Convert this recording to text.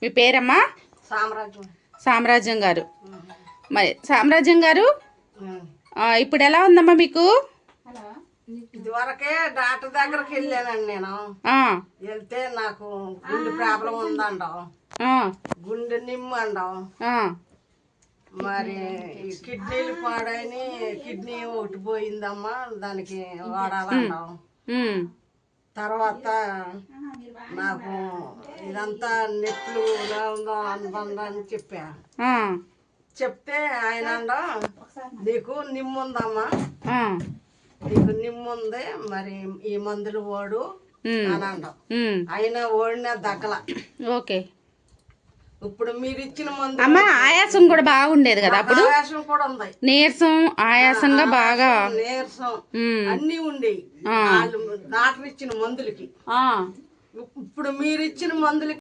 మీ పేరమ్మా? సామ్రాజ్యం గారు. మరి సామ్రాజ్యం గారు ఇప్పుడు ఎలా ఉందమ్మా మీకు? ఇదివరకే డాక్టర్ దగ్గరకు వెళ్ళానండి నేను. వెళ్తే నాకు గుండె ప్రాబ్లం ఉందండం, గుండె నిమ్ము అండం, మరి కిడ్నీలు పాడైని కిడ్నీ ఒకటి పోయిందమ్మా దానికి వాడాలంటాం. తర్వాత నాకు ఇదంతా నెట్లు అని చెప్పా. చెప్తే ఆయన నీకు నిమ్ముందమ్మా, నీకు నిమ్ముంది, మరి ఈ మందులు ఓడు అని అండం. అయినా ఓడినా దగ్గల. ఓకే. ఇప్పుడు మీరు ఇచ్చిన మందు అమ్మా ఆయాసం కూడా బాగుండేది కదా అప్పుడు? ఆయాసం కూడా ఉంది, నీరసం ఆయాసంగా బాగా నీరసం అన్ని ఉండేవి డాక్టర్ ఇచ్చిన మందులకి. ఇప్పుడు మీరు ఇచ్చిన మందులకి